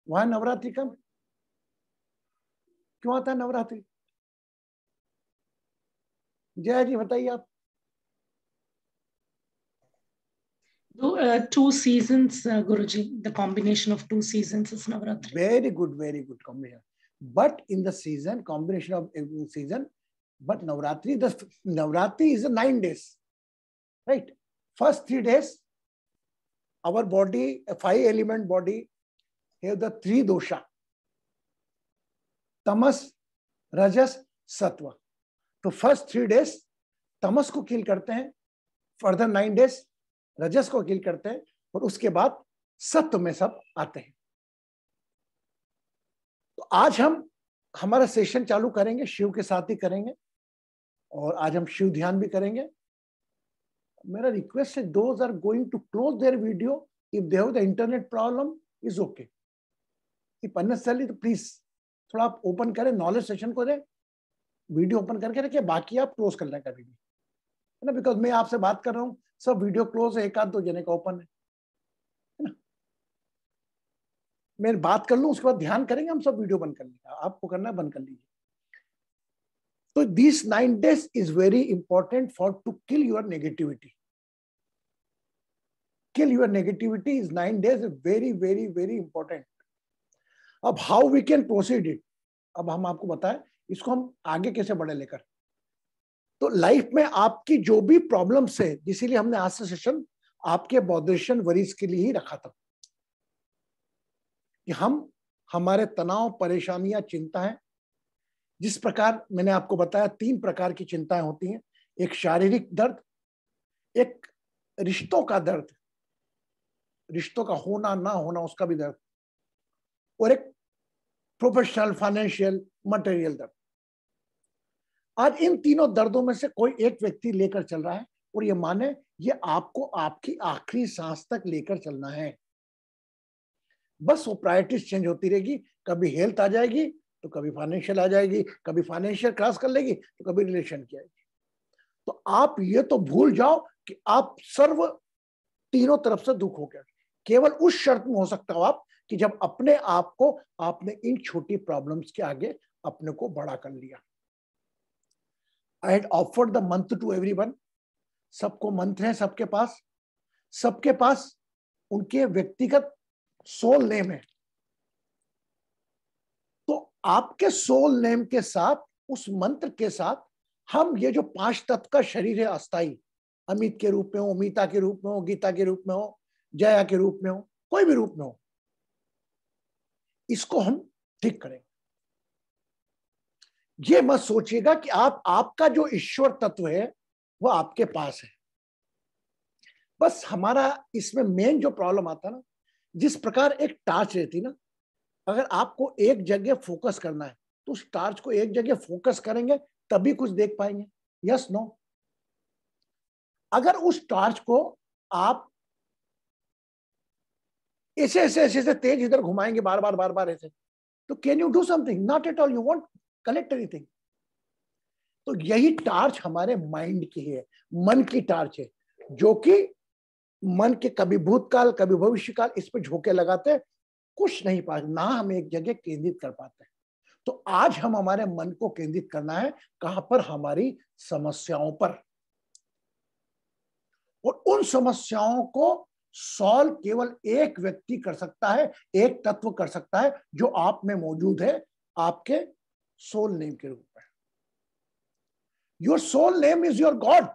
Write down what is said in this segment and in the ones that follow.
वहां नवरात्रि कम क्यों आता है नवरात्रि? जया जी बताइए आप। Two seasons, Guruji. The combination of two seasons is Navaratri. Very good combination. But in the season, combination of season, but Navratri, the Navratri is 9 days, right? First 3 days, our body, a 5-element body, have the 3 dosha: tamas, rajas, sattva. तो first 3 days तमस को किल करते हैं, further 9 days रजस को किल करते हैं, और उसके बाद सत्व में सब आते हैं। तो आज हम हमारा सेशन चालू करेंगे, शिव के साथ ही करेंगे, और आज हम शिव ध्यान भी करेंगे। मेरा रिक्वेस्ट है, those are going to close their video if they have the internet problem is okay, if unnecessary तो प्लीज थोड़ा आप ओपन करें, नॉलेज सेशन को दें, वीडियो ओपन करके रखिए, बाकी आप क्लोज कर लें कभी भी, है ना, बिकॉज मैं आपसे बात कर रहा हूँ, सब वीडियो क्लोज है, 1-2 जने का ओपन है ना। मैं बात कर लूं, उसके बाद ध्यान करेंगे, हम सब वीडियो बंद कर लेंगे, आपको करना है बंद कर लीजिए। तो this 9 days is very important for to kill your negativity. Kill your negativity is 9 days very very very important. अब how we can proceed it, अब हम आपको बताएं इसको हम आगे कैसे बढ़े लेकर। तो लाइफ में आपकी जो भी प्रॉब्लम्स है, इसीलिए हमने आज से सेशन आपके बॉदरेशन वरीज के लिए ही रखा था, कि हम हमारे तनाव, परेशानियां, चिंताएं, जिस प्रकार मैंने आपको बताया 3 प्रकार की चिंताएं होती हैं, एक शारीरिक दर्द, एक रिश्तों का दर्द, रिश्तों का होना ना होना उसका भी दर्द, और एक प्रोफेशनल, फाइनेंशियल, मटेरियल दर्द। आज इन तीनों दर्दों में से कोई एक व्यक्ति लेकर चल रहा है, और ये माने ये आपको आपकी आखिरी सांस तक लेकर चलना है। बस वो प्रायोरिटीज चेंज होती रहेगी, कभी हेल्थ आ जाएगी तो कभी फाइनेंशियल आ जाएगी, कभी फाइनेंशियल क्रॉस कर लेगी तो कभी रिलेशन की आएगी। तो आप ये तो भूल जाओ कि आप सर्व तीनों तरफ से दुख हो गया। केवल उस शर्त में हो सकता हो आप कि जब अपने आप को आपने इन छोटी प्रॉब्लम्स के आगे अपने को बड़ा कर लिया। I had offered the मंत्र to everyone. सबको मंत्र है, सबके पास उनके व्यक्तिगत सोल नेम है। तो आपके सोल नेम के साथ, उस मंत्र के साथ, हम ये जो 5 तत्व का शरीर है अस्थाई, अमित के रूप में हो, मीता के रूप में हो, गीता के रूप में हो, जया के रूप में हो, कोई भी रूप में हो, इसको हम ठीक करेंगे। ये मत सोचिएगा कि आपका जो ईश्वर तत्व है वो आपके पास है। बस हमारा इसमें मेन जो प्रॉब्लम आता ना, जिस प्रकार एक टार्च रहती ना, अगर आपको एक जगह फोकस करना है तो उस टार्च को एक जगह फोकस करेंगे तभी कुछ देख पाएंगे, यस नो। अगर उस टार्च को आप ऐसे ऐसे ऐसे ऐसे तेज इधर घुमाएंगे बार बार ऐसे, तो can you do something? Not at all, you want collect anything. तो यही टार्च हमारे माइंड की है, मन की टार्च है, जो कि मन के कभी भूतकाल कभी भविष्यकाल इस पे झोंके लगाते, कुछ नहीं पाते, ना हम एक जगह केंद्रित कर पाते। तो आज हम हमारे मन को केंद्रित करना है कहां पर? हमारी समस्याओं पर। और उन समस्याओं को सॉल्व केवल एक व्यक्ति कर सकता है, एक तत्व कर सकता है, जो आप में मौजूद है, आपके सोल नेम के रूप में। Your soul name is your God.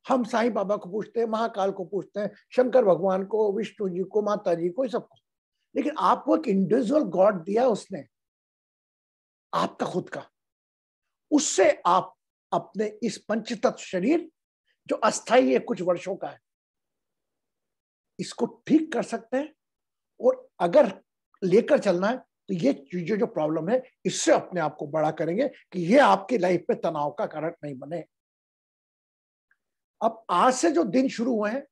हम साईं बाबा को पूछते हैं, महाकाल को पूछते हैं, शंकर भगवान को, विष्णु जी को, माता जी को, सबको, लेकिन आपको एक इंडिविजुअल गॉड दिया उसने, आपका खुद का। उससे आप अपने इस पंचतत्व शरीर जो अस्थाई है, कुछ वर्षों का है, इसको ठीक कर सकते हैं। और अगर लेकर चलना है तो ये चीजें जो प्रॉब्लम है, इससे अपने आप को बड़ा करेंगे कि ये आपकी लाइफ पे तनाव का कारण नहीं बने। अब आज से जो दिन शुरू हुए हैं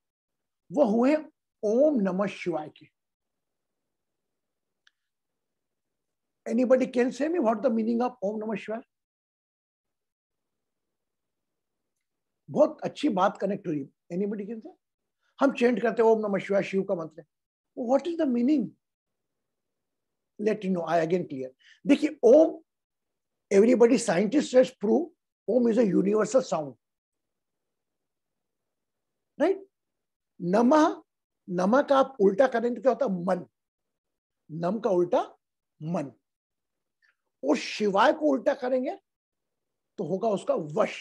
वो हुए ओम नमः शिवाय के। Anybody can say me what the meaning of Om Namah Shivaya? बहुत अच्छी बात कनेक्ट हुई। एनीबडी कैन से? हम चेंट करते हैं ओम नमः शिवाय, शिव का मंत्र है, what is the meaning? Let you know, I again clear. देखिए, Om, everybody scientist has prove Om is a universal sound, right. नमः, नमः का आप उल्टा करेंगे तो क्या होता है? मन. नम का उल्टा मन. और शिवाय को उल्टा करेंगे तो होगा उसका वश.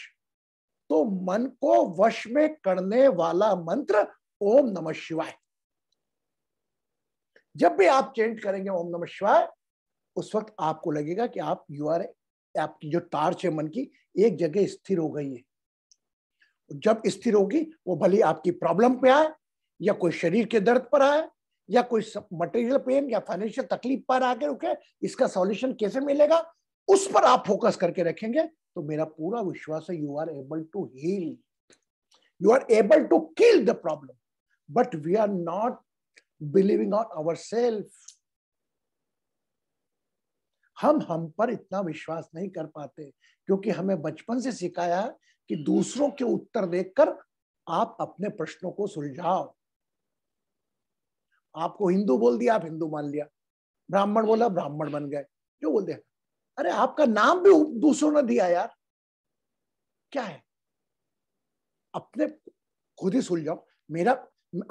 तो मन को वश में करने वाला मंत्र ओम नमः शिवाय. जब भी आप चेंज करेंगे ओम नमः शिवाय, उस वक्त आपको लगेगा कि आप आपकी जो तार है मन की एक जगह स्थिर हो गई है. जब स्थिर होगी, वो भले आपकी प्रॉब्लम पे आए, या कोई शरीर के दर्द पर आए, या कोई मटेरियल पेन या फाइनेंशियल तकलीफ पर आके रुके, इसका सॉल्यूशन कैसे मिलेगा, उस पर आप फोकस करके रखेंगे, तो मेरा पूरा विश्वास है you are able to heal, you are able to kill the problem. But we are not believing on ourselves. हम पर इतना विश्वास नहीं कर पाते, क्योंकि हमें बचपन से सिखाया है कि दूसरों के उत्तर देखकर आप अपने प्रश्नों को सुलझाओ. आपको हिंदू बोल दिया, आप हिंदू मान लिया. ब्राह्मण बोला, ब्राह्मण बन गए. जो बोलते हैं, अरे आपका नाम भी दूसरों ने दिया यार, क्या है? अपने खुद ही सुलझाओ. मेरा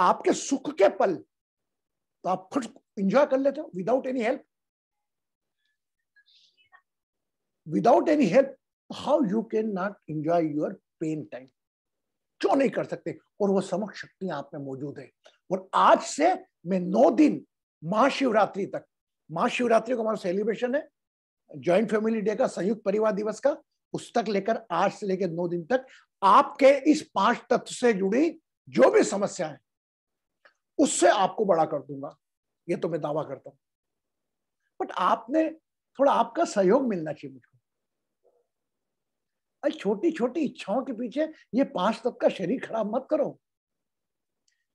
आपके सुख के पल तो आप खुद एंजॉय कर लेते हो without any help. Without any help how you can not enjoy your pain time? क्यों नहीं कर सकते? और वो समक्ष शक्तियां आप में मौजूद है. और आज से मैं 9 दिन महाशिवरात्रि तक, महाशिवरात्रि को हमारा सेलिब्रेशन है, जॉइंट फैमिली डे का, संयुक्त परिवार दिवस का, उस तक लेकर आज से लेकर 9 दिन तक आपके इस 5 तत्व से जुड़ी जो भी समस्या है उससे आपको बड़ा कर दूंगा. ये तो मैं दावा करता हूं. बट आपने थोड़ा आपका सहयोग मिलना चाहिए मुझको. छोटी छोटी इच्छाओं के पीछे ये 5 तत्व का शरीर खराब मत करो.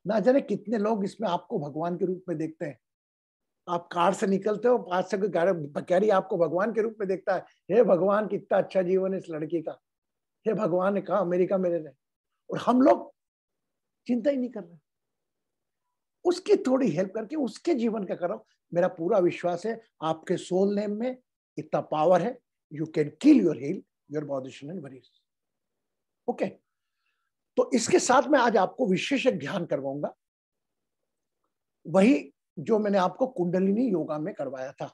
ना जाने कितने लोग इसमें आपको भगवान के रूप में देखते हैं. आप कार से निकलते हो, पास से कोई गाड़ी आपको भगवान के रूप में देखता है. हे भगवान, कितना अच्छा जीवन है इस लड़की का. हे भगवान ने कहा अमेरिका में रहे. और हम लोग चिंता ही नहीं कर रहे. उसकी थोड़ी हेल्प करके उसके जीवन का करो. मेरा पूरा विश्वास है आपके सोल नेम में इतना पावर है. You can kill your heal your body and worries. Okay, तो इसके साथ में आज आपको विशेष ध्यान करवाऊंगा, वही जो मैंने आपको कुंडलिनी योगा में करवाया था.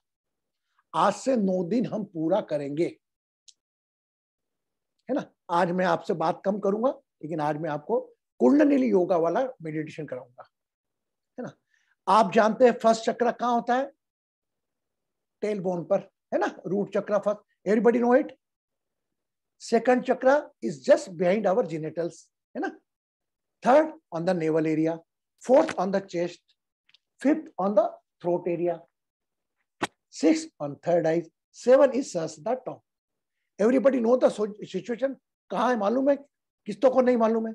आज से 9 दिन हम पूरा करेंगे, है ना. आज मैं आपसे बात कम करूंगा, लेकिन आज मैं आपको कुंडलिनी योगा वाला मेडिटेशन कराऊंगा, है ना. आप जानते हैं फर्स्ट चक्र कहाँ होता है? टेल बोन पर, है ना. Root chakra first, everybody know it. Second chakra is just behind our genitals, है ना. Third on the navel area, fourth on the chest, fifth on the throat area, sixth on third eye, 7 is Sahasrara top. Everybody know the situation. कहाँ है मालूम है? किस्तों को नहीं मालूम है?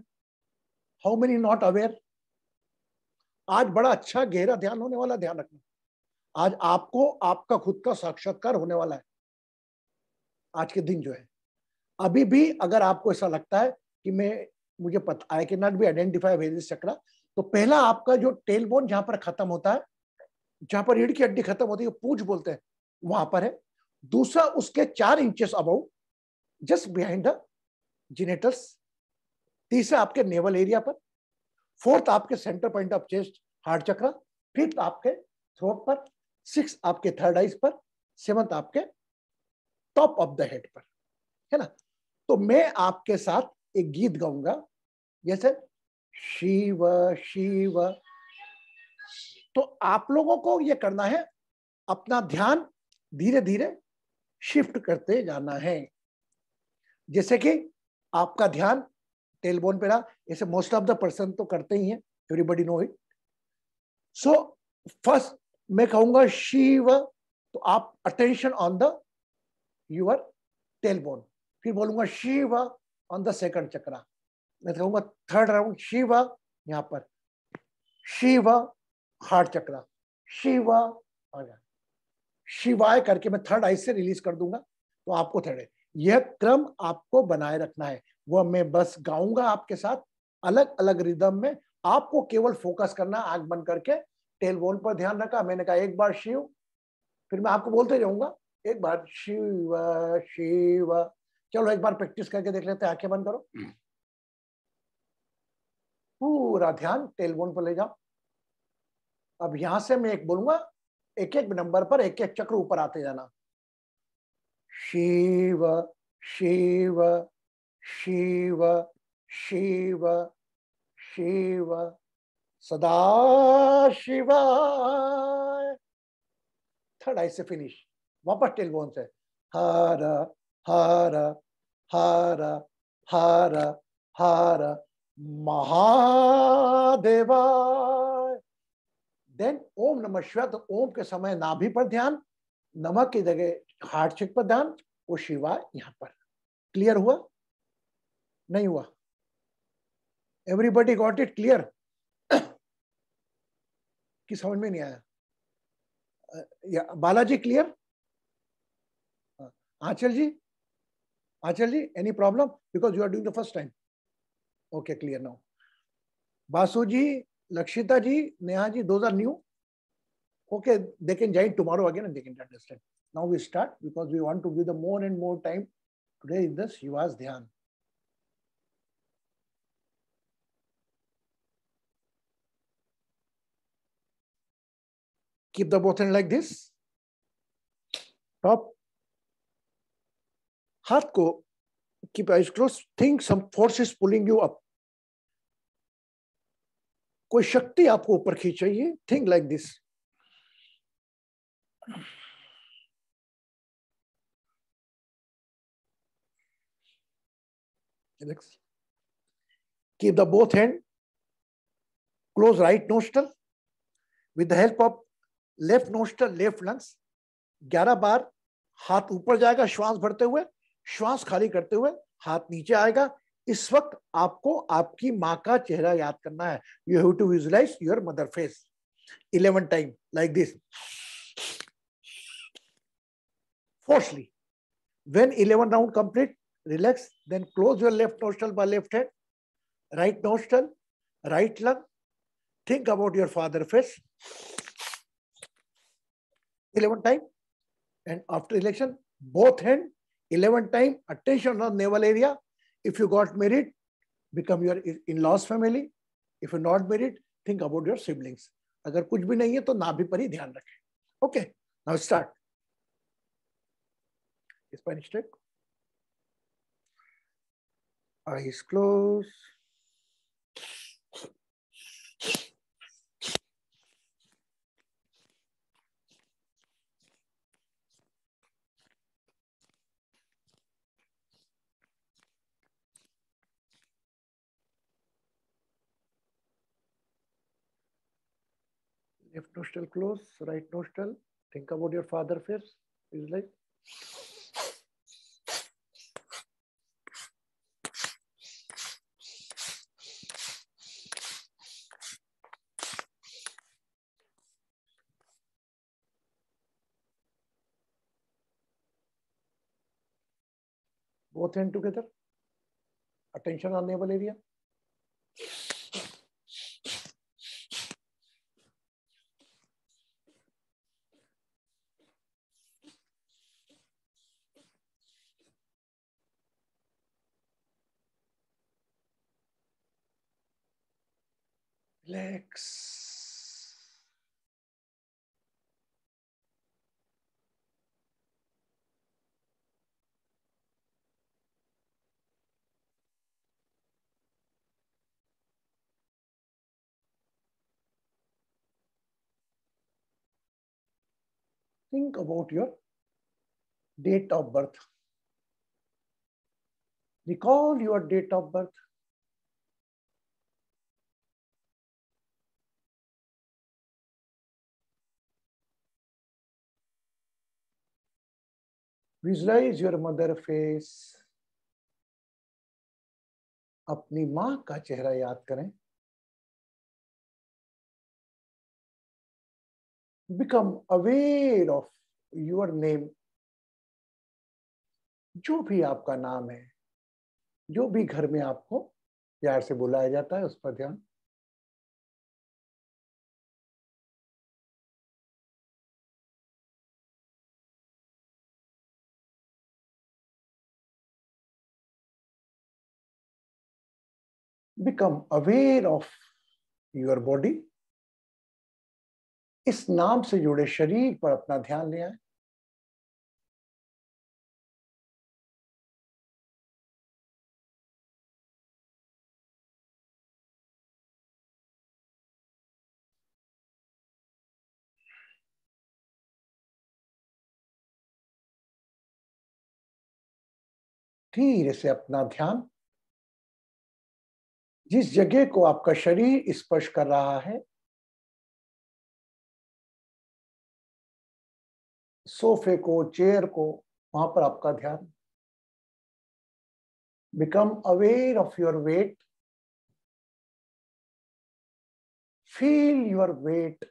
How many not aware? आज बड़ा अच्छा गहरा ध्यान होने वाला, ध्यान रखना. आज आपको आपका खुद का साक्षात्कार होने वाला है. आज के दिन जो है, अभी भी अगर आपको ऐसा लगता है कि मुझे पता है कि नॉट बी आइडेंटिफाई वेरियस चक्रा, तो पहला आपका जो टेल बोन जहां पर खत्म होता है, जहां पर रीढ़ की हड्डी खत्म होती है, पूंछ बोलते हैं, वहां पर है. दूसरा उसके 4 inches above just behind the genitals. तीसरा आपके नेवल एरिया पर. फोर्थ आपके centre point of chest heart chakra. Fifth आपके थ्रोट पर. 6 आपके थर्ड आइज पर. 7th आपके टॉप ऑफ द हेड पर, है ना. तो मैं आपके साथ एक गीत गाऊंगा, जैसे शिव शिव. तो आप लोगों को ये करना है, अपना ध्यान धीरे धीरे शिफ्ट करते जाना है. जैसे कि आपका ध्यान टेलबोन पे रहा, ऐसे मोस्ट ऑफ द पर्सन तो करते ही हैं, everybody know it. So first मैं कहूंगा शिव, तो आप attention on the your tailbone. फिर बोलूंगा Shiv on the second chakra. मैं कहूंगा थर्ड राउंड शिव यहां पर, शिव हार्ट चक्रा, शिव शिवाय करके मैं थर्ड आई से रिलीज कर दूंगा. तो आपको थर्ड, यह क्रम आपको बनाए रखना है. वह मैं बस गाऊंगा आपके साथ अलग अलग रिदम में. आपको केवल फोकस करना, आंख बंद करके टेलबोन पर ध्यान रखा. मैंने कहा एक बार शिव, फिर मैं आपको बोलते जाऊंगा, एक बार शिव शिव। चलो एक बार प्रैक्टिस करके देख लेते हैं, आंखें बंद करो, पूरा ध्यान टेलबोन पर ले जाओ। अब यहां से मैं एक बोलूंगा, एक एक नंबर पर एक एक चक्र ऊपर आते जाना। शिव शिव शिव शिव शिव सदा शिवाय। थर्ड आई से फिनिश, वापस टेलबोन से हर हर हर हर हर महादेवाय। देन ओम नमः शिवाय। तो ओम के समय नाभि पर ध्यान, नमक की जगह हार्ट चेक पर ध्यान, वो शिवाय यहां पर। क्लियर हुआ नहीं हुआ? Everybody got it clear? कि समझ में नहीं आया? Balaji clear? Anchal ji, Anchal ji, any problem? Because you are doing the first time. Okay, clear now. Basu ji, Lakshita ji, Neha ji, those are new. Okay, they can join tomorrow again and they can understand. Now we start because we want to give the more and more time. Today is the Shiva's Dhyan. Keep the both hand like this. Top. हाथ को keep eyes closed. Think some force is pulling you up. कोई शक्ति आपको ऊपर खींच रही है. Think like this. Relax. Keep the both hand. Close right nostril. With the help of left nostril, left lungs. 11 बार हाथ ऊपर जाएगा श्वास भरते हुए, श्वास खाली करते हुए हाथ नीचे आएगा। इस वक्त आपको आपकी माँ का चेहरा याद करना है। You have to visualize your mother face 11 time like this forcefully. When 11 round complete, relax, then close your left nostril by left hand, right nostril, right lung. Think about your father face 11 time, and after election both hand 11 time. Attention on navel area. If you got married, become your in-laws family. If you're not married, think about your siblings. अगर कुछ भी नहीं है तो नाभि पर ही ध्यान रखें. Okay, now start. Spine straight. Eyes closed. Left nostril close, right nostril. Think about your father face. Is like both hand together. Attention on navel area. Relax. Think about your date of birth. Recall your date of birth. Visualize your mother face. अपनी माँ का चेहरा याद करें. Become aware of your name. जो भी आपका नाम है, जो भी घर में आपको प्यार से बुलाया जाता है, उस पर ध्यान. Become aware of your body, इस नाम से जुड़े शरीर पर अपना ध्यान ले आए। धीरे से अपना ध्यान जिस जगह को आपका शरीर स्पर्श कर रहा है, सोफे को, चेयर को, वहां पर आपका ध्यान। Become aware of your weight, feel your weight,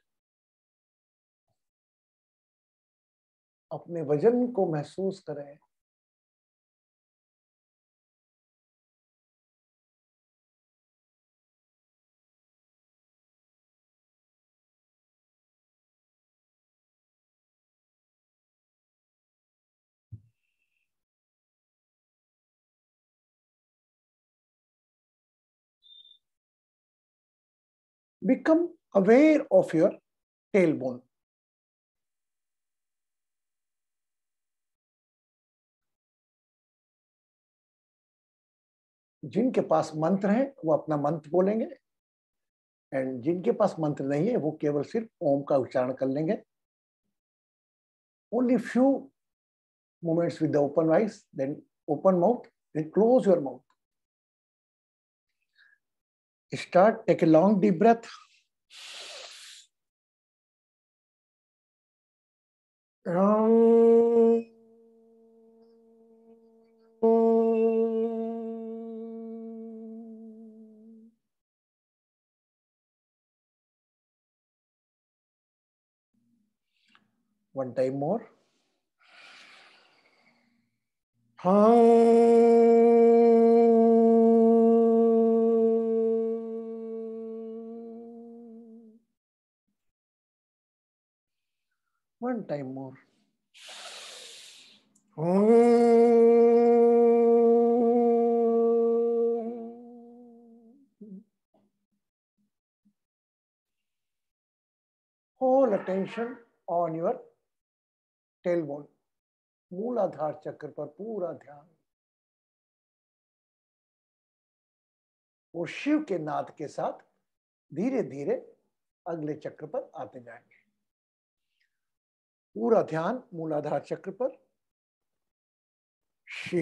अपने वजन को महसूस करें। Become aware of your tailbone. जिनके पास मंत्र है वो अपना मंत्र बोलेंगे, एंड जिनके पास मंत्र नहीं है वो केवल सिर्फ ओम का उच्चारण कर लेंगे। Only few moments with the open eyes, then open mouth, then close your mouth. Start, take a long deep breath. One time more. One time more. Whole attention on your tailbone, मूलाधार चक्र पर पूरा ध्यान। वो शिव के नाद के साथ धीरे धीरे अगले चक्र पर आते जाएंगे। पूरा ध्यान मूलाधार चक्र पर। शिव,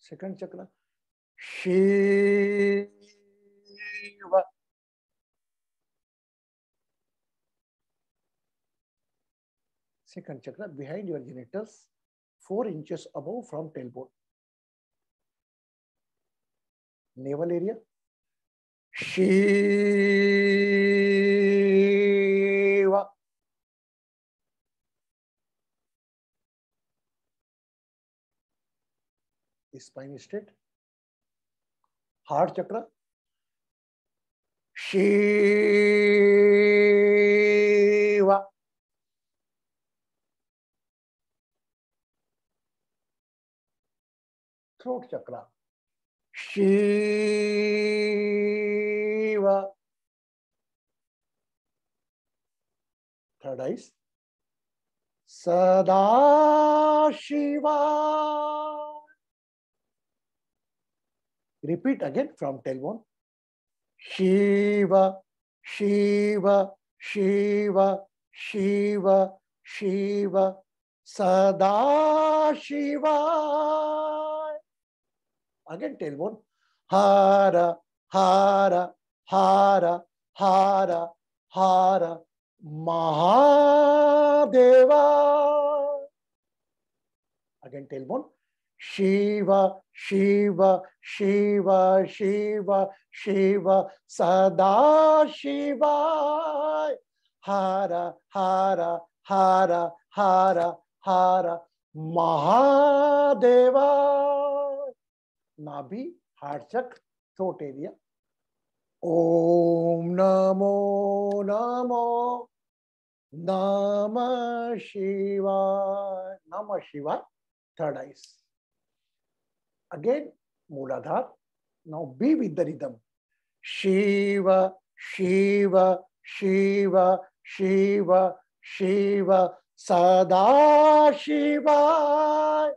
सेकंड चक्र Shiv, second chakra behind your genitals, 4 inches above from tailbone, navel area. Shiva. Spine straight. Heart chakra. Shiva. Throat chakra. Shiva. Third eyes. Sadashiva. Repeat again from tailbone. Shiva, Shiva, Shiva, Shiva, Shiva, Sadashiva. Again tailbone. Hara, Hara, Hara, Hara, Hara, Mahadeva. Again tailbone. Shiva, Shiva, Shiva, Shiva, Shiva, Sadashiva. Hara, Hara, Hara, Hara, Hara, Mahadeva. Nabhi, heart chakra, throat area. Om Namo Namo Namah Shivaya. Namah Shivaya. Third eyes. Again, Mooladhara. Now be with the rhythm. Shiva, Shiva, Shiva, Shiva, Shiva, Sada Shiva.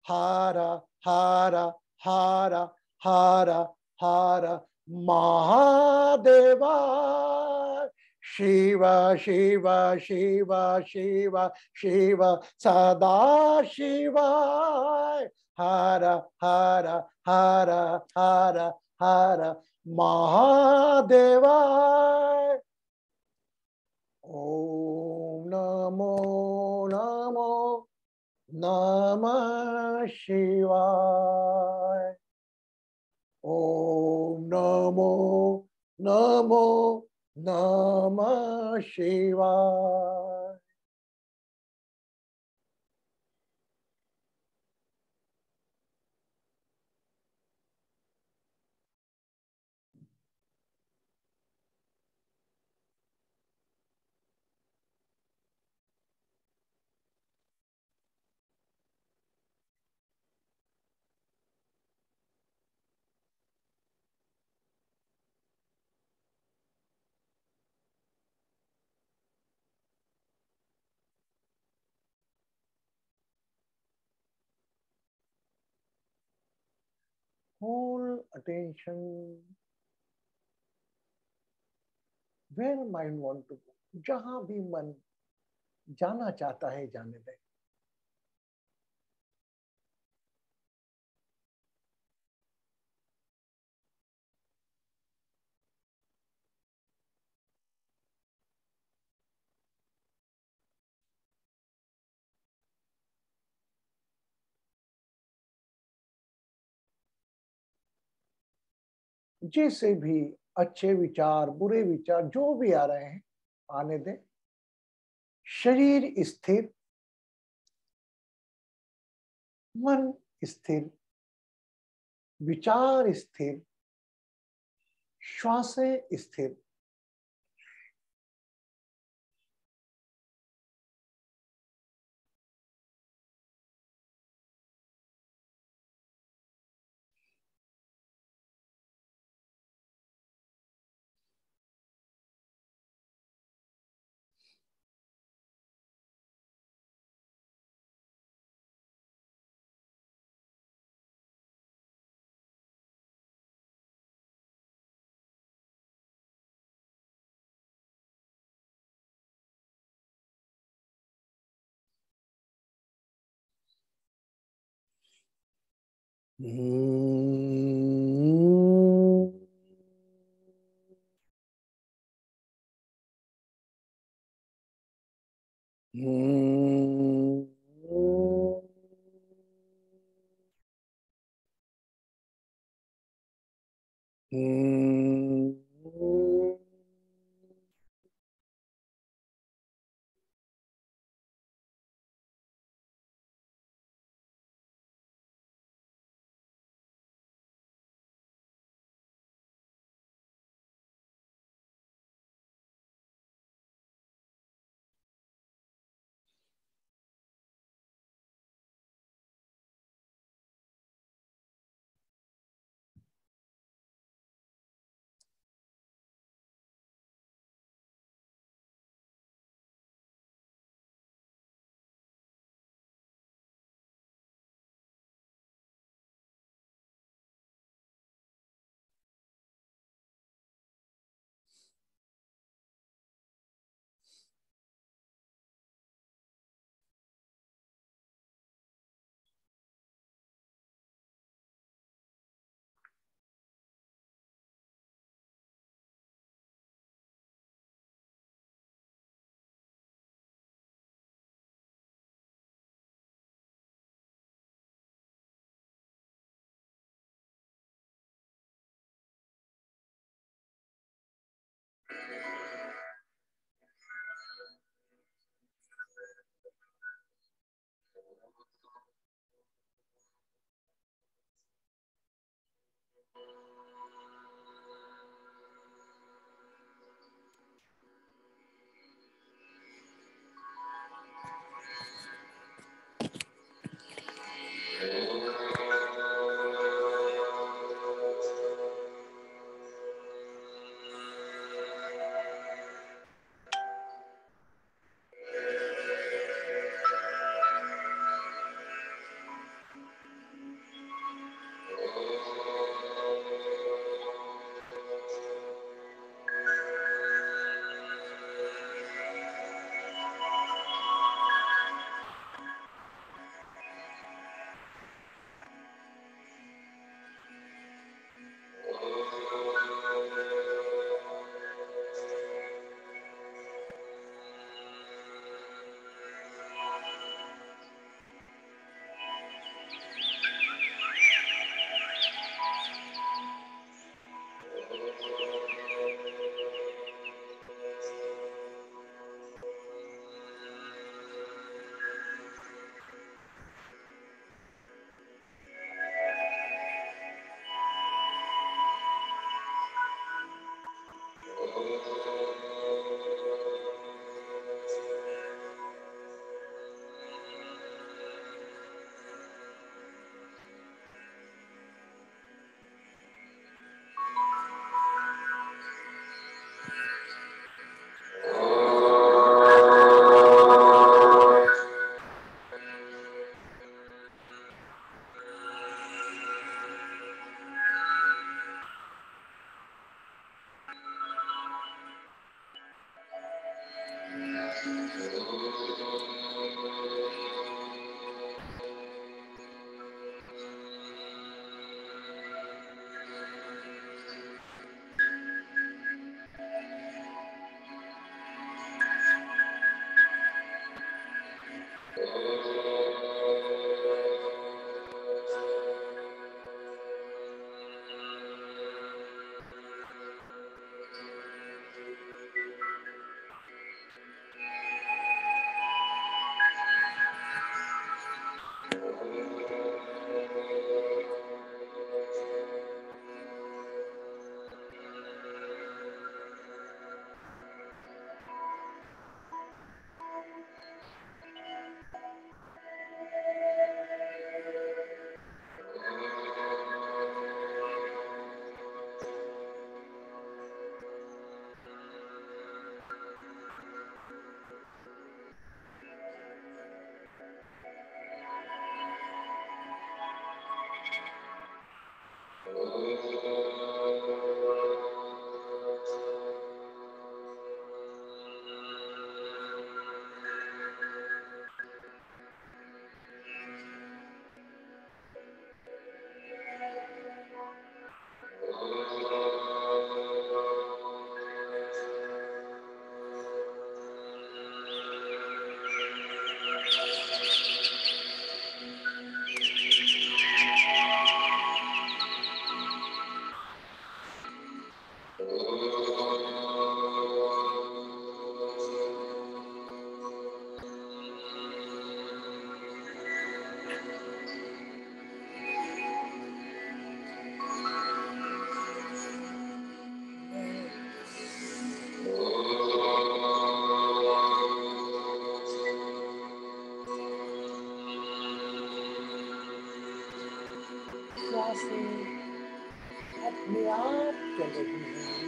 Hara, Hara, Hara, Hara, Hara, Mahadeva. Shiva, Shiva, Shiva, Shiva, Shiva, Sada Shiva. Hara, Hara, Hara, Hara, Hara, Mahadeva. Om Namo Namo Namah Shivaya. Om Namo Namo Namah Shivaya. Whole attention where mind want to go. जहां भी मन जाना चाहता है जाने दे. जैसे भी अच्छे विचार बुरे विचार जो भी आ रहे हैं आने दें. शरीर स्थिर, मन स्थिर, विचार स्थिर, श्वासें स्थिर. सांसें अपने आप चल रही हैं।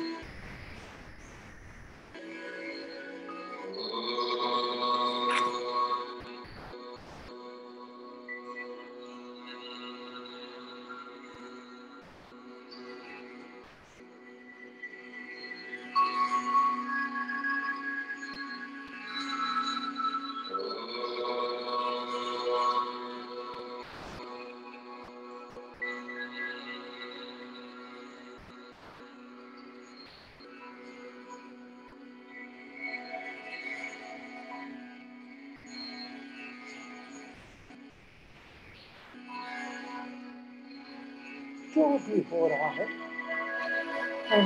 जो भी हो रहा है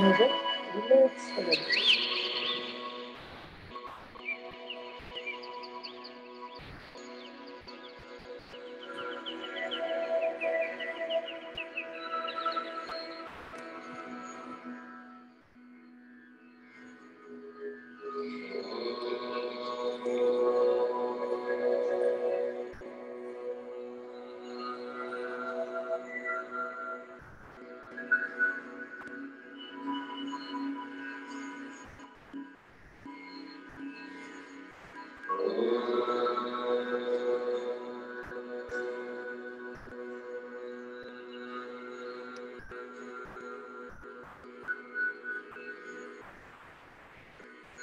मुझे रिलैक्स करें।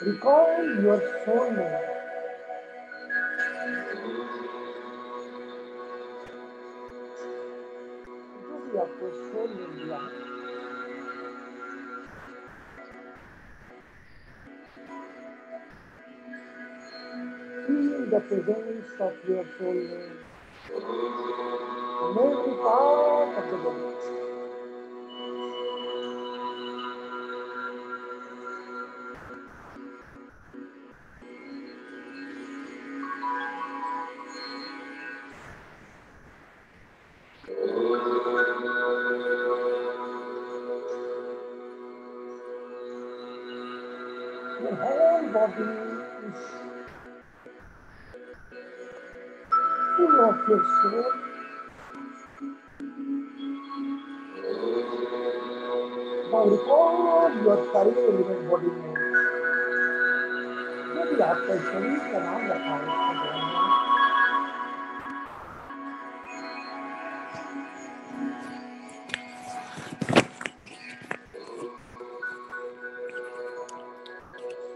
Recall your soul name. जो भी आपको सोल नेम दिया है, feel the presence of your soul name. Make it part of the body. Your whole body is full of your soul. Now recall your सारे element body में जो भी आपका शरीर का नाम रखा है उसको ध्यान में।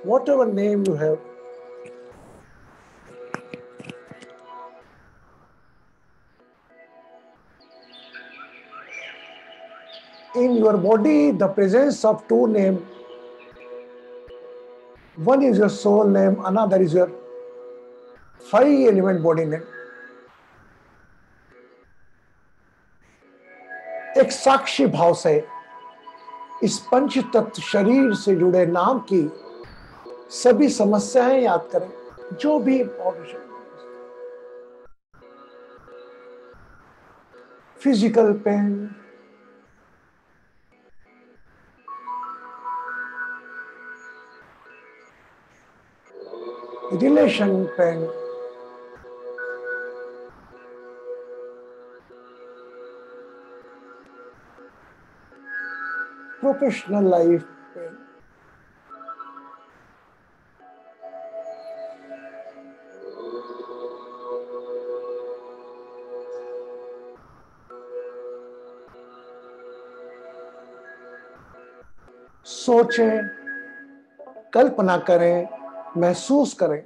Whatever name you have, in your body the presence of two names. One is your soul name, another is your 5 element body name. एक साक्षी भाव से इस पंच तत्व शरीर से जुड़े नाम की सभी समस्याएं याद करें, जो भी physical pain, relation pain, professional life pain, सोचें, कल्पना करें, महसूस करें।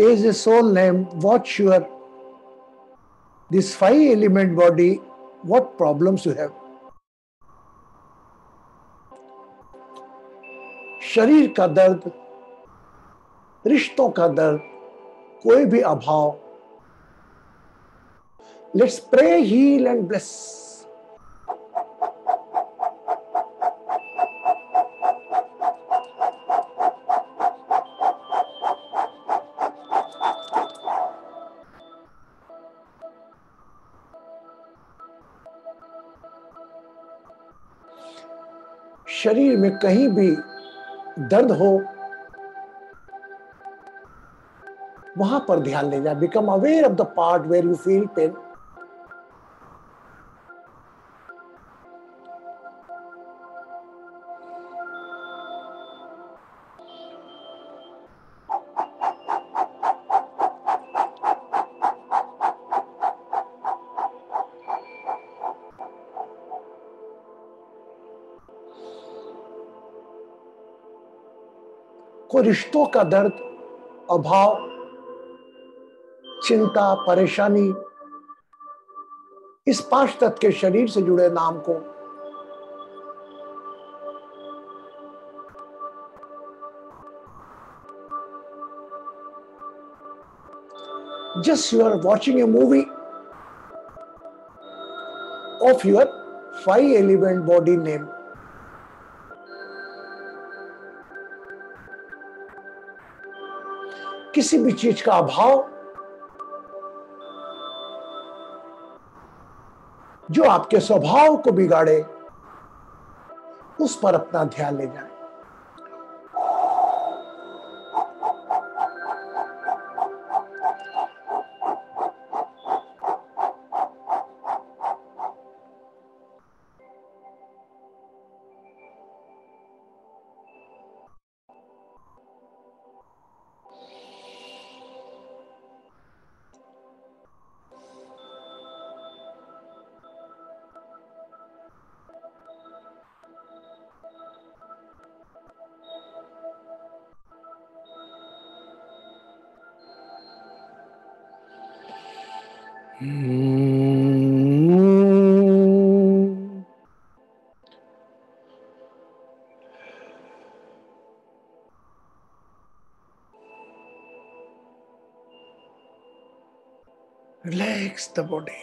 As a soul name, watch your this 5 element body, what problems you have. शरीर का दर्द, रिश्तों का दर्द, कोई भी अभाव, let's pray, heal and bless. शरीर में कहीं भी दर्द हो वहां पर ध्यान ले जाए. Become aware of the part where you feel pain. कोई रिश्तों का दर्द, अभाव, चिंता, परेशानी, इस पांच तत्व के शरीर से जुड़े नाम को just you are watching a movie of your five element body name. किसी भी चीज का अभाव जो आपके स्वभाव को बिगाड़े उस पर अपना ध्यान ले जाएं. Relax the body.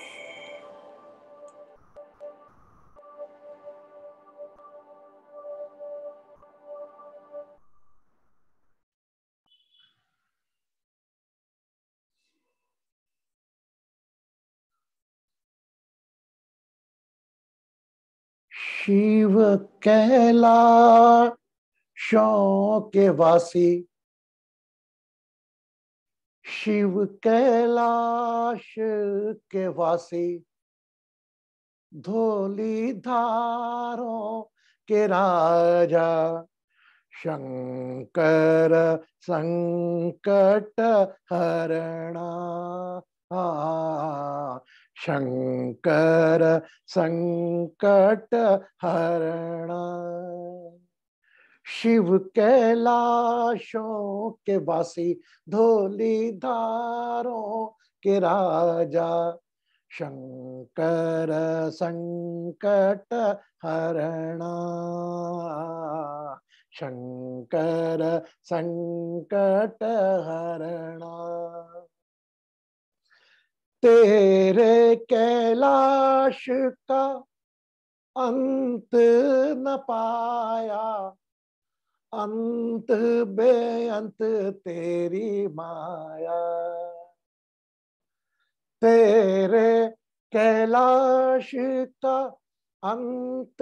शिव कैलाशों के वासी, शिव कैलाश के वासी, धोली धारों के राजा, शंकर संकट हरणा. शंकर संकट हरणा. शिव कैलाशों के वासी, धोली धारों के राजा, शंकर संकट हरणा. शंकर संकट हरणा. तेरे कैलाश का अंत न पाया, अंत बेअंत तेरी माया. तेरे कैलाश का अंत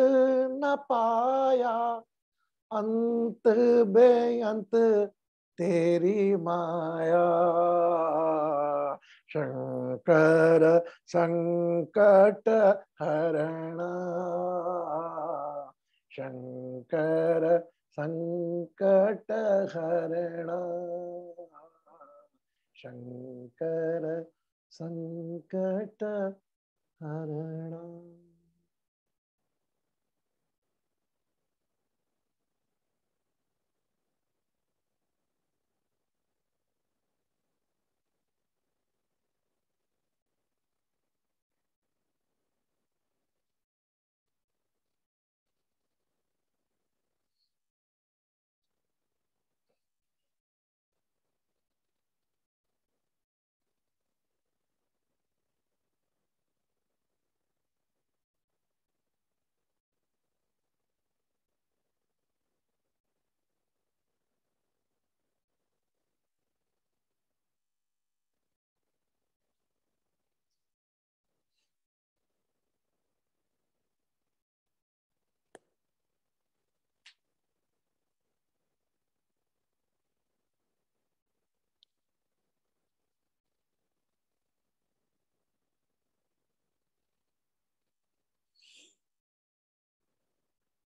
न पाया, अंत बेअंत तेरी माया. शंकर संकट हरणा. शंकर संकट हरणा. शंकर संकट हरणा.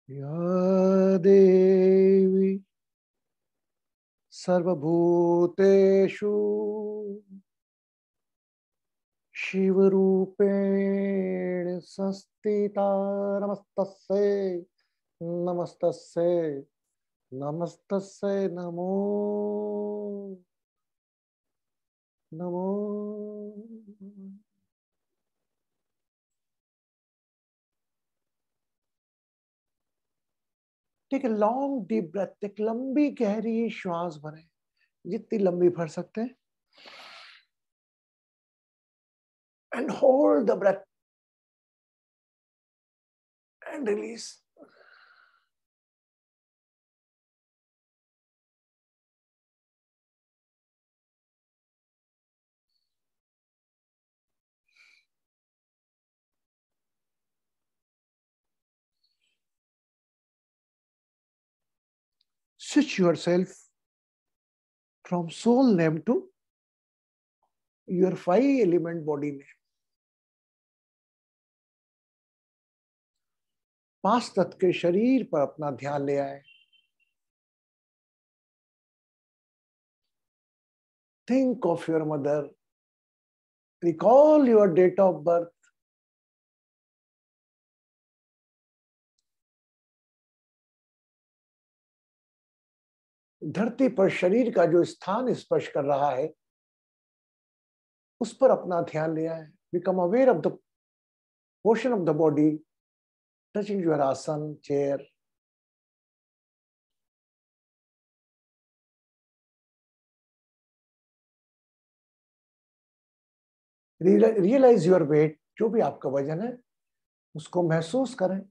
या देवी सर्वभूतेषु शिवरूपेण संस्थिता नमस्तस्यै नमस्तस्यै नमस्तस्यै नमो नमो। Take a long deep breath, एक लंबी गहरी श्वास भरें, जितनी लंबी भर सकते हैं, and hold the breath and release. Switch yourself from soul name to your 5 element body name. 5 तत्व के शरीर पर अपना ध्यान ले आए। Think of your mother. Recall your date of birth. धरती पर शरीर का जो स्थान स्पर्श कर रहा है, उस पर अपना ध्यान ले आए। Become aware of the portion of the body touching your आसन, chair. Realize your weight, जो भी आपका वजन है उसको महसूस करें।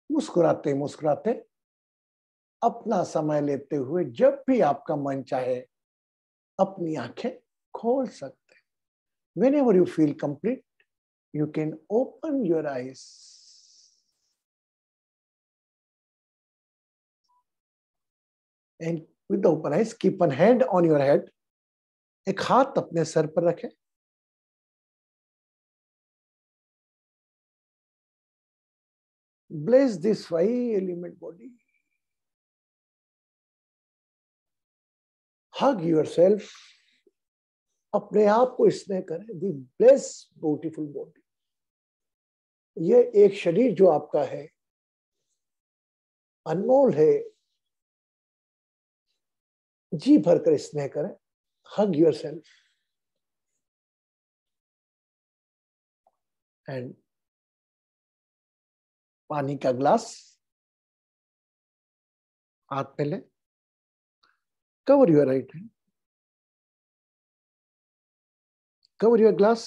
मुस्कुराते मुस्कुराते अपना समय लेते हुए जब भी आपका मन चाहे अपनी आंखें खोल सकते हैं। Whenever you feel complete, you can open your eyes. And with the open eyes, keep one hand on your head. एक हाथ अपने सर पर रखें। Bless this 5 element body. Hug yourself. अपने आप को स्नेह करें। The blessed beautiful body. ये एक शरीर जो आपका है, अनमोल है। जी भरकर स्नेह करें। Hug yourself. And पानी का ग्लास हाथ पे लें। Cover your right hand. Cover your glass.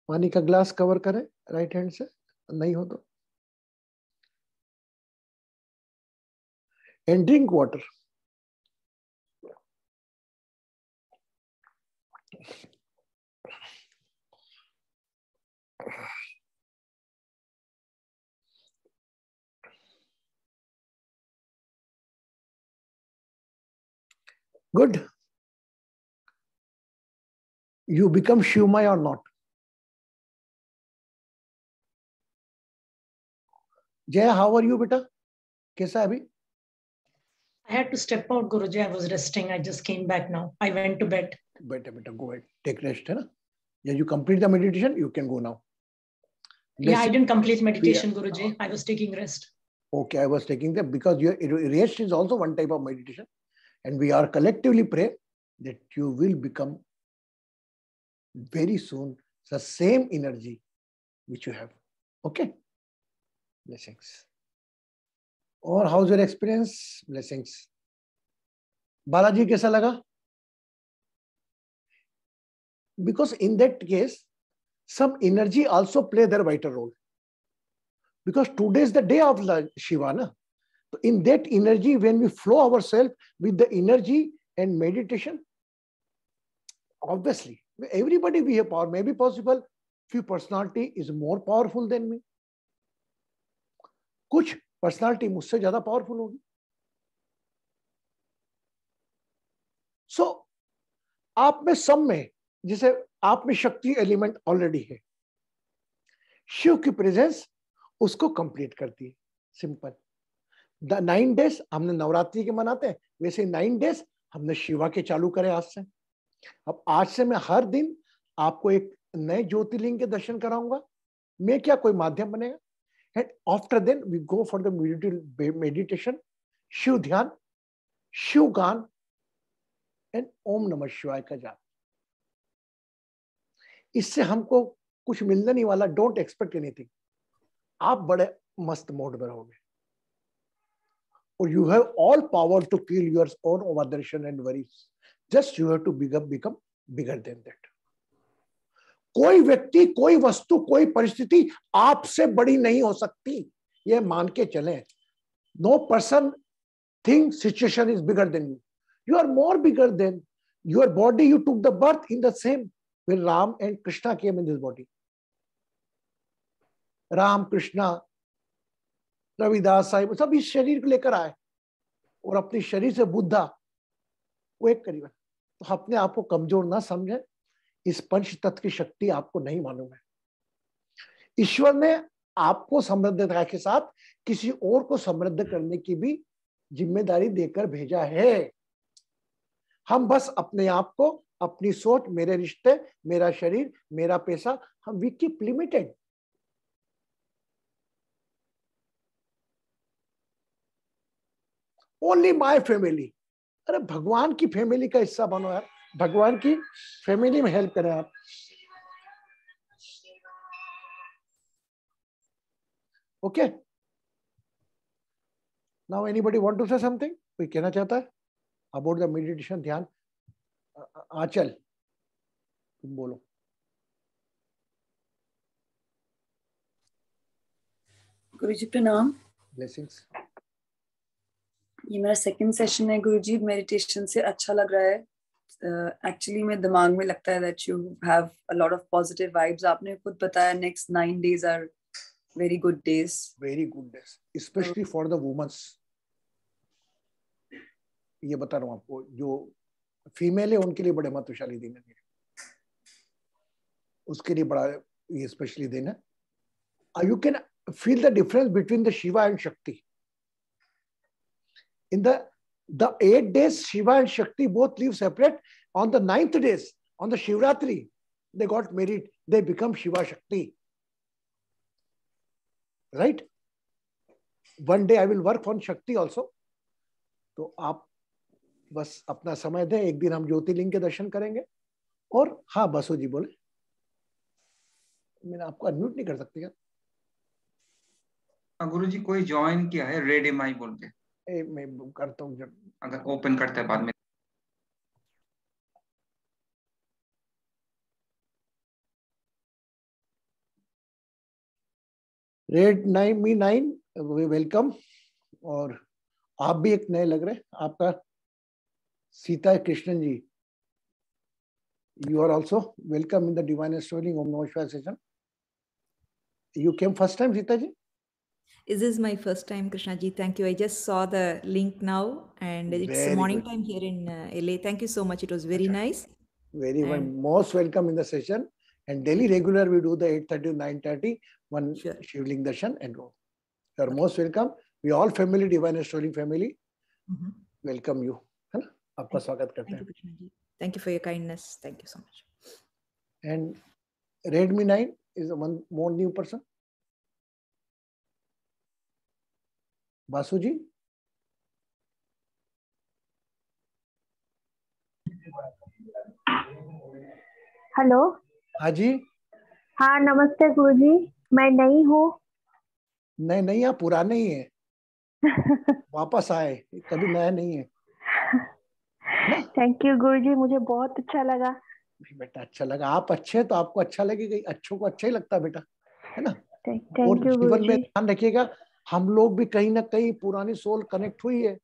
पानी का ग्लास कवर करें राइट हैंड से, नहीं हो तो। And drink water. Good. You become Shivmaya or not? Jay, how are you, beta? कैसा है अभी? I had to step out, Guruji. I was resting. I just came back now. I went to bed. Better, go ahead. Take rest, है ना? Yeah, you complete the meditation. You can go now. Yeah, I didn't complete meditation, Guruji. I was taking rest. Okay, I was taking that because your rest is also one type of meditation, and we are collectively pray that you will become very soon the same energy which you have. Okay, blessings. Or how's your experience? Blessings. Balaji, कैसा लगा? Because in that case, some energy also play their vital role. Because today is the day of Shiva, na? So in that energy, when we flow ourselves with the energy and meditation, obviously, everybody we have power. Maybe possible, few personality is more powerful than me. कुछ personality मुझसे ज्यादा powerful होगी. सो आप में सब में, जैसे आप में शक्ति एलिमेंट ऑलरेडी है, शिव की प्रेजेंस उसको कंप्लीट करती है. सिंपल. द 9 days हमने नवरात्रि के मनाते हैं, वैसे 9 days हमने शिवा के चालू करे आज से. अब आज से मैं हर दिन आपको एक नए ज्योतिर्लिंग के दर्शन कराऊंगा. मैं क्या कोई माध्यम बनेगा. And after then we go for the meditation, Shiv ध्यान, शिव गान and ओम नमः शिवाय का जाप. इससे हमको कुछ मिलने नहीं वाला. Don't expect anything. आप बड़े मस्त मोड में रहोगे. और you have all power to kill your own overdressen and worries. Just you have to become bigger than that. कोई व्यक्ति, कोई वस्तु, कोई परिस्थिति आपसे बड़ी नहीं हो सकती. ये मान के चलें. No person, thing, situation is bigger than you. You are more bigger than your body. You took the birth in the same when Ram and Krishna came in this body. Ram, Krishna, Ravidas Sahib सब इस शरीर को लेकर आए और अपने शरीर से बुद्धा वो एक करीबन. तो अपने आप को कमजोर ना समझे. इस पंच तत्व की शक्ति आपको नहीं मालूम है. ईश्वर ने आपको समृद्धता के साथ किसी और को समृद्ध करने की भी जिम्मेदारी देकर भेजा है. हम बस अपने आप को, अपनी सोच, मेरे रिश्ते, मेरा शरीर, मेरा पैसा, हम we keep limited. Only my family. अरे भगवान की फैमिली का हिस्सा बनो यार. भगवान की फैमिली में हेल्प करें आप. Okay. Now anybody want to say something? कोई कहना चाहता है अबाउट द मेडिटेशन, ध्यान? आंचल तुम बोलो. गुरुजी प्रणाम. ब्लेसिंग्स. ये मेरा सेकंड सेशन है गुरुजी. मेडिटेशन से अच्छा लग रहा है. एक्चुअली मेरे दिमाग में लगता है that you have a lot of positive vibes. आपने खुद बताया next 9 days are very good days. Very good days, specially for the womens. ये बता रहा हूँ आपको, जो फीमेल है उनके लिए बड़े महत्वशाली दिन है. उसके लिए बड़ा ये स्पेशली दिन है. You can feel the difference between the Shiva and शक्ति. In the 8 days, Shiva and Shakti both live separate. On the 9th days, on the Shivratri, they got married. They become Shiva Shakti. Right? One day I will work on Shakti also. तो आप बस अपना समय दें. एक दिन हम ज्योतिर्लिंग के दर्शन करेंगे. और हाँ, बसो जी बोले. मैंने आपको अनम्यूट नहीं कर सकती क्या? गुरुजी कोई ज्वाइन किया है रेड एमआई बोल के. मैं करता हूँ जब अगर ओपन करता है बाद में. Red 9 welcome. और आप भी एक नए लग रहे हैं. आपका सीता कृष्णन जी, you are also welcome in the Divine Storytelling Om Namah Shivaya session. You came first time, Sita ji? This is my first time, Krishna ji. Thank you. I just saw the link now, and it's Very morning good. time here in LA. Thank you so much. It was very nice. Very well. And- Most welcome in the session. And daily regular we do the 8:30 to 9:30 one Sure. Shivling darshan and go. You are Okay. most welcome. We all family, Divine Storytelling family. Mhm. Welcome you. है ना? आपका स्वागत करते Thank हैं. you, Krishna ji. Thank you for your kindness. Thank you so much. And Redmi 9 is one more new person. Vasu ji. Hello. हाँ जी। हाँ नमस्ते गुरुजी, मैं नई हूँ। नहीं नहीं, आप पुराने ही है, वापस आए, कभी नया नहीं है ना। थैंक यू गुरुजी, मुझे बहुत अच्छा लगा। नहीं बेटा, अच्छा लगा, आप अच्छे हैं तो आपको अच्छा लगेगा, अच्छों को अच्छा ही लगता है बेटा, है ना। और थैंक यू जीवन में गुरुजी। ध्यान रखिएगा, हम लोग भी कहीं ना कहीं पुरानी सोल कनेक्ट हुई है,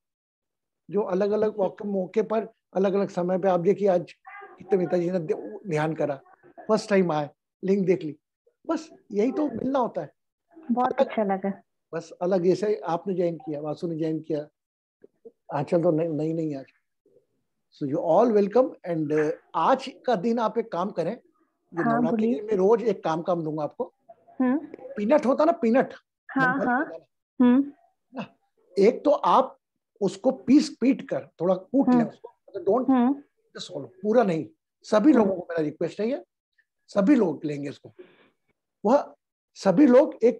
जो अलग अलग मौके पर अलग अलग समय पे। आप देखिए आज कितने नेताजी ने ध्यान करा, फर्स्ट टाइम आए, लिंक देख ली, बस यही तो मिलना होता है। बहुत अच्छा लगा। बस अलग, जैसे आपने ज्वाइन किया, वासु ने ज्वाइन किया, आंचल तो नहीं नहीं आज। So you all welcome. And आज का दिन आप एक काम करें, ये हाँ नवरात्रि के बोलिए। दिन में रोज एक काम दूंगा आपको। हम्म। पीनट होता ना, पीनट, हाँ मूंगफली हाँ। का दाना ना, एक तो आप उसको पीट कर थोड़ा कूट लें उसको, डोंट सोलो पूरा नहीं। सभी लोगों को मेरा रिक्वेस्ट है, ये सभी लोग लेंगे इसको, वह सभी लोग एक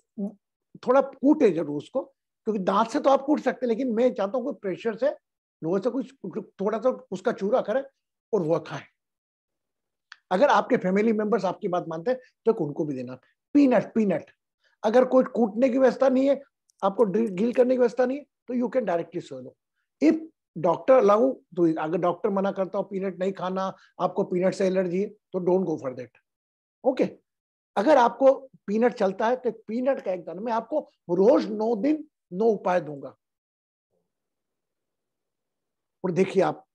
थोड़ा कूटे जरूर उसको, क्योंकि दांत से तो आप कूट सकते हैं, लेकिन मैं चाहता हूँ कोई प्रेशर से लोगों से कुछ थोड़ा सा उसका चूरा करे और वह खाए। अगर आपके फैमिली मेंबर्स आपकी बात मानते हैं तो उनको भी देना। पीनट, अगर कोई कूटने की व्यवस्था नहीं है, आपको गिल करने की व्यवस्था नहीं है, तो you can directly solo. If doctor allow, तो अगर डॉक्टर मना करता हो पीनट नहीं खाना, आपको पीनट से एलर्जी है, तो don't go for that. Okay, अगर आपको पीनट चलता है तो पीनट का एक दाना मैं आपको रोज 9 दिन 9 उपाय दूंगा, और देखिए आप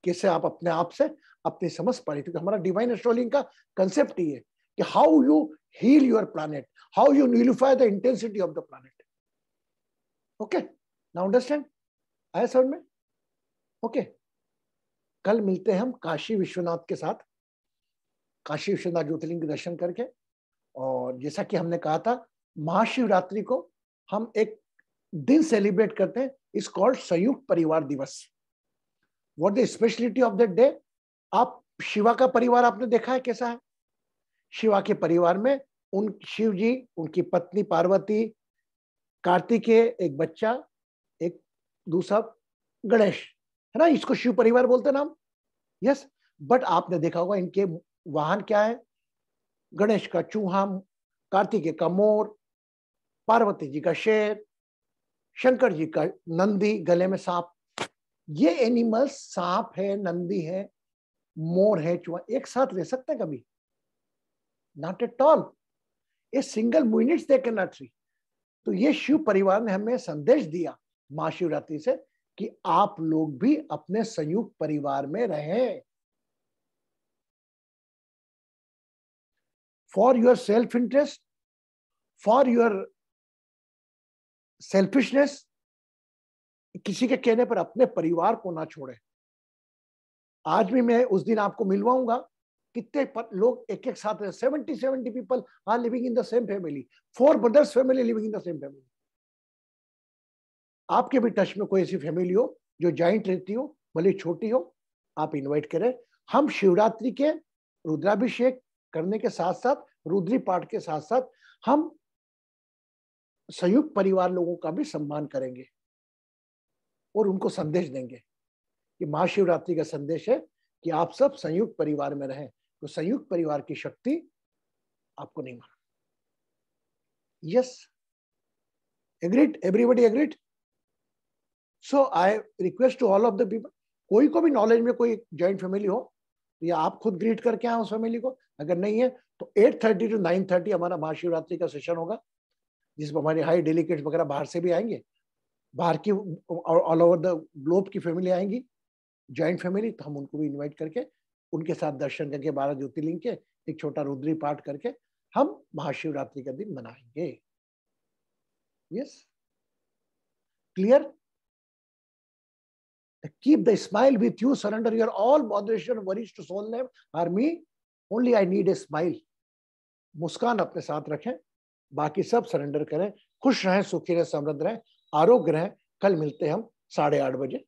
कैसे आप अपने आप से अपनी समझ पाए, क्योंकि हमारा डिवाइन एस्ट्रोलॉजी का कंसेप्ट ही है कि how you heal your planet, how you nullify the intensity of the planet. Okay, now understand, आया समझ में? ओके, कल मिलते हैं हम काशी विश्वनाथ के साथ, काशी विश्वनाथ ज्योतिर्लिंग के दर्शन करके। और जैसा कि हमने कहा था, महाशिवरात्रि को हम एक दिन सेलिब्रेट करते हैं, इस कॉल्ड संयुक्त परिवार दिवस। What the speciality of that day? आप शिवा का परिवार आपने देखा है कैसा है? शिवा के परिवार में उन शिव जी, उनकी पत्नी पार्वती, कार्तिकेय एक बच्चा, एक दूसरा गणेश, है ना, इसको शिव परिवार बोलते हैं नाम। यस, बट आपने देखा होगा इनके वाहन क्या है? गणेश का चूहा, कार्तिकेय का मोर, पार्वती जी का शेर, शंकर जी का नंदी, गले में सांप। ये एनिमल्स, सांप है, नंदी है, मोर है, चूहा, एक साथ रह सकते हैं कभी? Not at all, a single minutes they can not see. तो ये शिव परिवार ने हमें संदेश दिया महाशिवरात्रि से कि आप लोग भी अपने संयुक्त परिवार में रहें। For your self interest, for your selfishness, किसी के कहने पर अपने परिवार को ना छोड़े। आज भी मैं उस दिन आपको मिलवाऊंगा, कितने लोग एक एक साथ 70 people are living in the same family, 4 brothers family living in the same family. आपके भी टच में कोई ऐसी फैमिली हो जो जॉइंट रहती हो, भले छोटी हो, आप इनवाइट करें। हम शिवरात्रि के रुद्राभिषेक करने के साथ साथ, रुद्री पाठ के साथ साथ, हम संयुक्त परिवार लोगों का भी सम्मान करेंगे और उनको संदेश देंगे कि महाशिवरात्रि का संदेश है कि आप सब संयुक्त परिवार में रहें। तो संयुक्त परिवार की शक्ति आपको नहीं मालूम। Yes, agreed, everybody agreed? So I request to all of the people, कोई को भी नॉलेज में कोई जॉइंट फैमिली हो, या आप खुद ग्रीट करके आए उस फैमिली को, अगर नहीं है तो 8:30 to 9:30 हमारा महाशिवरात्रि का सेशन होगा, जिसमें हमारे हाई डेलीगेट्स वगैरह बाहर से भी आएंगे, बाहर की ऑल ओवर द ग्लोब की फैमिली आएंगी, जॉइंट फैमिली, तो हम उनको भी इनवाइट करके उनके साथ दर्शन करके 12 ज्योतिर्लिंग के एक छोटा रुद्री पाठ करके हम महाशिवरात्रि का दिन मनाएंगे। Yes, clear? Keep the smile with you, surrender your all botheration worries to soul name are me, only I need a smile। मुस्कान अपने साथ रखें, बाकी सब सरेंडर करें, खुश रहें, सुखी रहें, समृद्ध रहें, आरोग्य रहें। कल मिलते हैं हम 8:30 बजे।